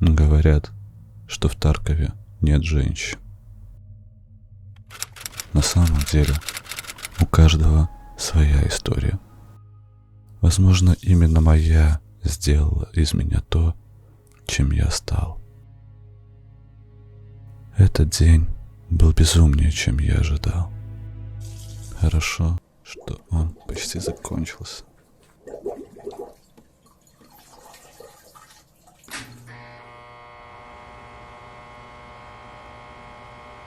Говорят, что в Таркове нет женщин. На самом деле, у каждого своя история. Возможно, именно моя сделала из меня то, чем я стал. Этот день был безумнее, чем я ожидал. Хорошо, что он почти закончился.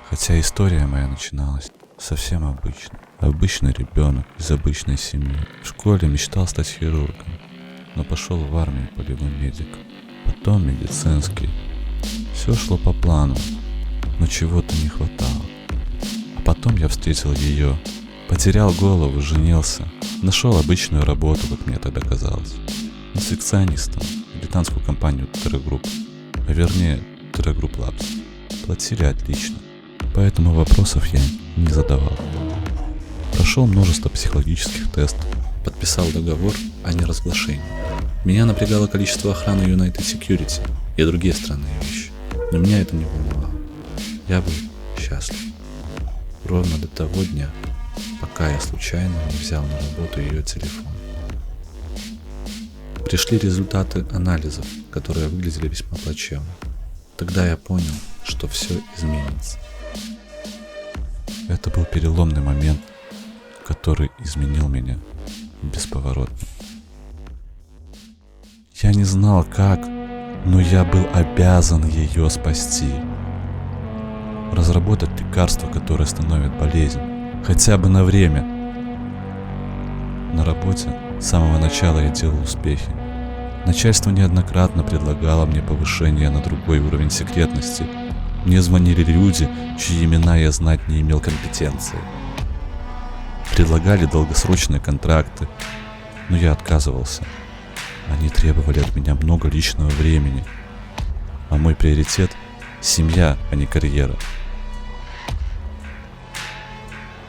Хотя история моя начиналась совсем обычно. Обычный ребенок из обычной семьи. В школе мечтал стать хирургом, но пошел в армию полевым медиком. Потом медицинский. Все шло по плану, но чего-то не хватало. А потом я встретил ее. Потерял голову, женился. Нашел обычную работу, как мне тогда казалось. Инфекционистом в британскую компанию TR Group. А вернее, TR Group Labs. Платили отлично. Поэтому вопросов я не задавал. Прошел множество психологических тестов. Подписал договор о неразглашении. Меня напрягало количество охраны United Security и другие странные вещи. Но меня это не волновало. Я был счастлив. Ровно до того дня, пока я случайно не взял на работу ее телефон. Пришли результаты анализов, которые выглядели весьма плачевно. Тогда я понял, что все изменится. Это был переломный момент, который изменил меня бесповоротно. Я не знал как, но я был обязан ее спасти. Разработать лекарство, которое остановит болезнь, хотя бы на время. На работе с самого начала я делал успехи. Начальство неоднократно предлагало мне повышение на другой уровень секретности. Мне звонили люди, чьи имена я знать не имел компетенции. Предлагали долгосрочные контракты, но я отказывался. Они требовали от меня много личного времени, а мой приоритет – семья, а не карьера.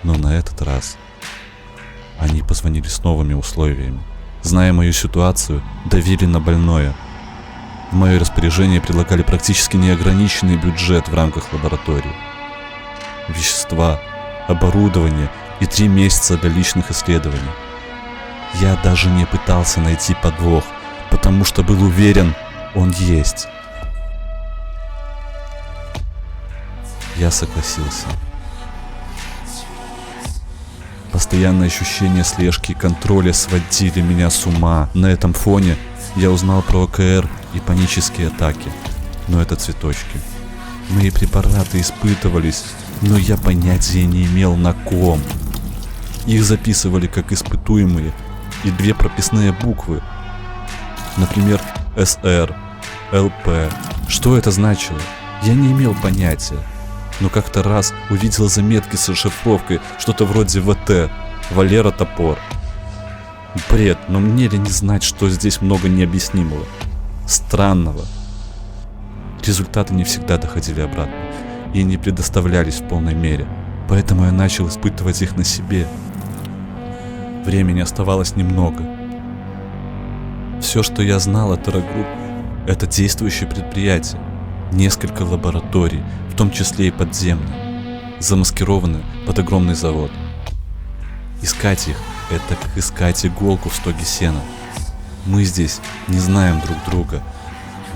Но на этот раз они позвонили с новыми условиями. Зная мою ситуацию, давили на больное. В мое распоряжение предлагали практически неограниченный бюджет в рамках лаборатории. Вещества, оборудование и 3 месяца для личных исследований. Я даже не пытался найти подвох, потому что был уверен, он есть. Я согласился. Постоянное ощущение слежки и контроля сводили меня с ума. На этом фоне я узнал про ОКР и панические атаки. Но это цветочки. Мои препараты испытывались, но я понятия не имел на ком. Их записывали как испытуемые и 2 прописные буквы. Например, СР, ЛП. Что это значило? Я не имел понятия. Но как-то раз увидел заметки с расшифровкой, что-то вроде ВТ, Валера Топор. Бред, но мне ли не знать, что здесь много необъяснимого, странного. Результаты не всегда доходили обратно и не предоставлялись в полной мере, поэтому я начал испытывать их на себе. Времени оставалось немного. Все, что я знал о TR Group, это действующее предприятие. Несколько лабораторий, в том числе и подземные, замаскированные под огромный завод. Искать их – это как искать иголку в стоге сена. Мы здесь не знаем друг друга.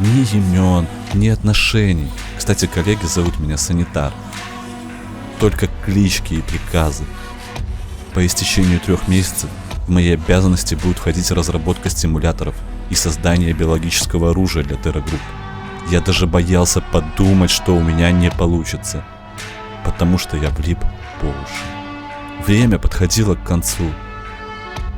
Ни имен, ни отношений. Кстати, коллеги зовут меня Санитар. Только клички и приказы. По истечению 3 месяцев в мои обязанности будет входить разработка стимуляторов и создание биологического оружия для TR Group. Я даже боялся подумать, что у меня не получится, потому что я влип по уши. Время подходило к концу.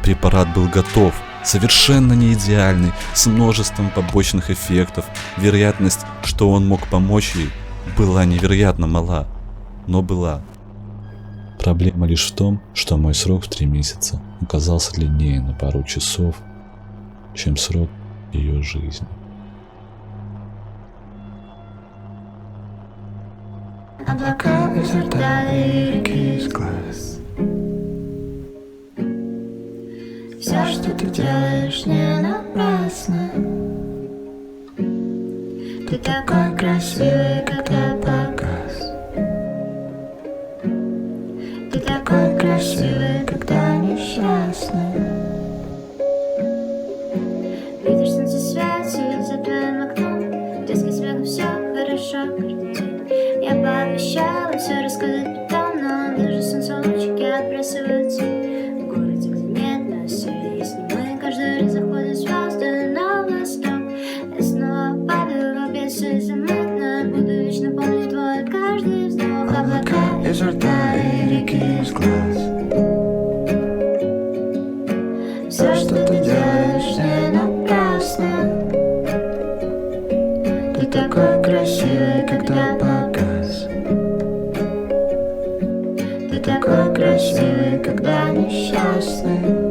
Препарат был готов, совершенно не идеальный, с множеством побочных эффектов. Вероятность, что он мог помочь ей, была невероятно мала, но была. Проблема лишь в том, что мой срок в 3 месяца оказался длиннее на пару часов, чем срок ее жизни. Облака изо рта и реки из глаз. Все, что ты делаешь, не напрасно. Ты такой красивый, когда погас. Ты такой красивый, когда несчастный. Видишь солнце свет за твоим окном. Детский смех, все хорошо каждый день. Я пообещала все рассказать потом, но даже солнце лучики отбрасываются. В городе, где нет нас, есть не мы. Каждый раз заходят звезды на восток. Я снова падаю в обесы заметно. Буду вечно помнить твой каждый вздох. Облака изо рта и реки из глаз. Все, что ты делаешь, не напрасно. Ты такой красивый, когда погас. Ты такой красивый, когда несчастный.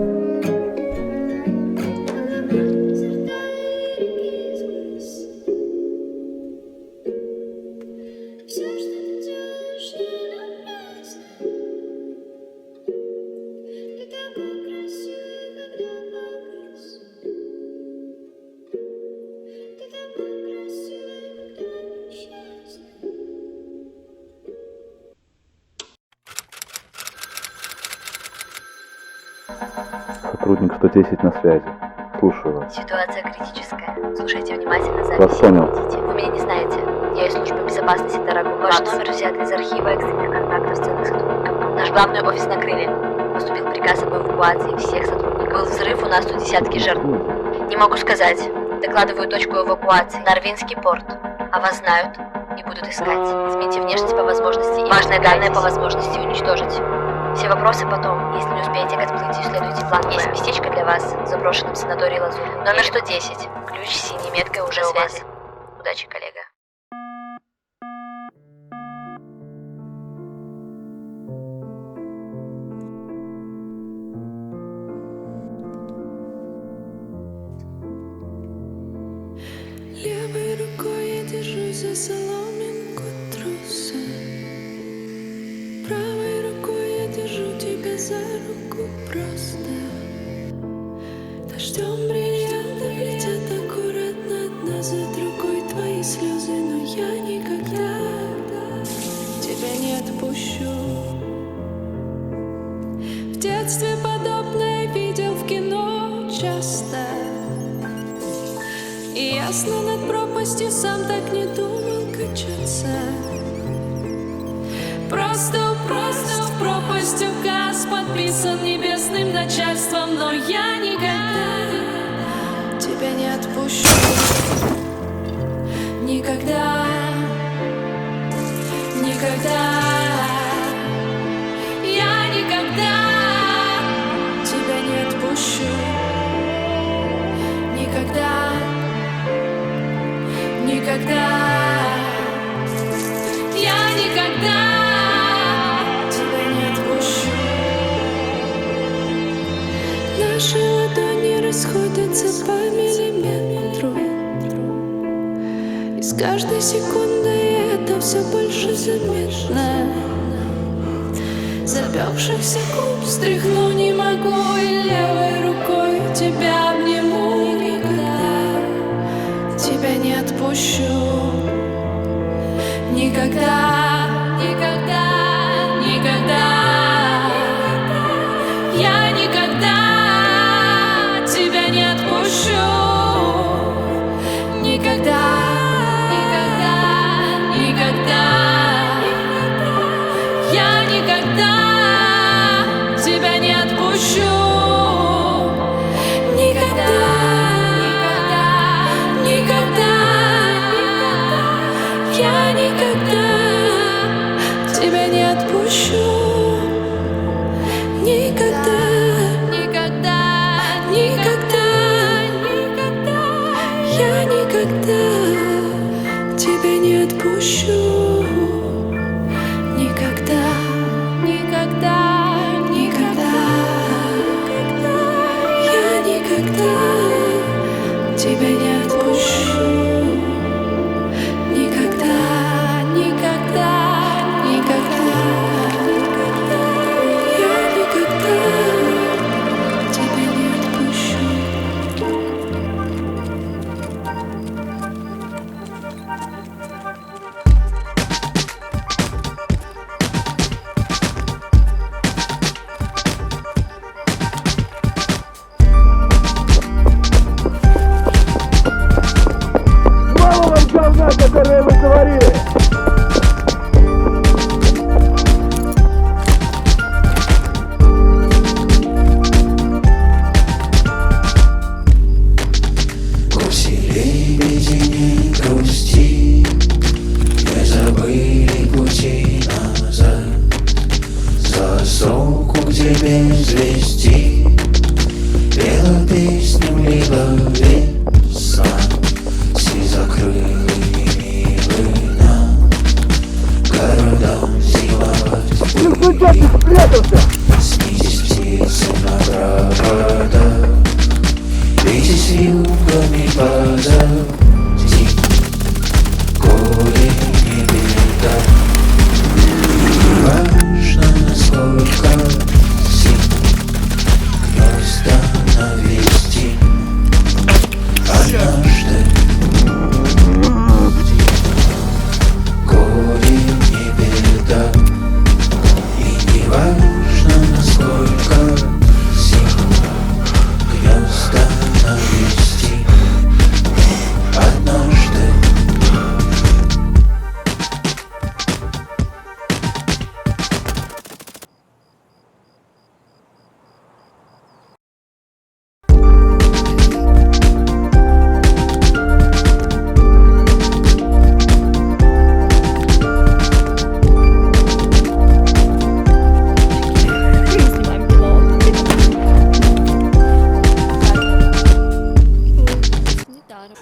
Сотрудник 110 на связи. Слушаю вас. Ситуация критическая. Слушайте внимательно запись. Вас понял. Вы меня не знаете. Я из службы безопасности Тарагу. Ваш номер взят из архива экстренных контактов ценных сотрудников. Наш главный офис накрыли. Поступил приказ об эвакуации всех сотрудников. Был взрыв, у нас тут десятки жертв. Не могу сказать. Докладываю точку эвакуации. Нарвинский порт. А вас знают и будут искать. Измените внешность по возможности и важное данное по возможности уничтожить. Все вопросы потом. Если не успеете к отплытию, следуйте плану. Есть местечко для вас в заброшенном санатории Лазурь. Номер 110. Ключ с синей меткой уже у вас. Удачи, коллега. Левой рукой я держусь за соломинку труса. Правой рукой я держу тебя за руку просто. Дождем бриллианты летят аккуратно одна за другой твои слезы, но я никогда тебя не отпущу. В детстве подобное видел в кино часто. И ясно над пропастью сам так не думал качаться. Просто в пропасть указ подписан небесным начальством, но я никогда тебя не отпущу. Никогда, никогда. Я никогда тебя не отпущу. Никогда, никогда. Я никогда тебя не отпущу. Наши ладони расходятся по миллиметру. И с каждой секундой это все больше заметно. Запекшихся губ стряхну не могу, и левой рукой тебя обниму. Никогда тебя не отпущу. Никогда, никогда, никогда. Я никогда тебя не отпущу. Никогда, никогда, никогда. Я никогда тебя не отпущу. Никогда, никогда, никогда. Я никогда тебя не отпущу. Никогда, никогда, никогда, никогда. Я никогда тебя не отпущу. Никогда, никогда, никогда. Я никогда тебя не отпущу. Никогда, никогда, никогда. Я никогда тебя не отпущу. Гуси, лебеди, не грусти, не забыли пути назад. Засолку, где без вести, пела песню либо весна. Все закрыли милы нам, городам зимовать будем. Снитесь птицы на проводах, бейтесь вьюгами позади, горе не беда. Не важно, насколько зим гнезда навести. Однажды горе не беда. И не важно, насколько зим гнезда навести. Однажды Снимаем кино. Недаром.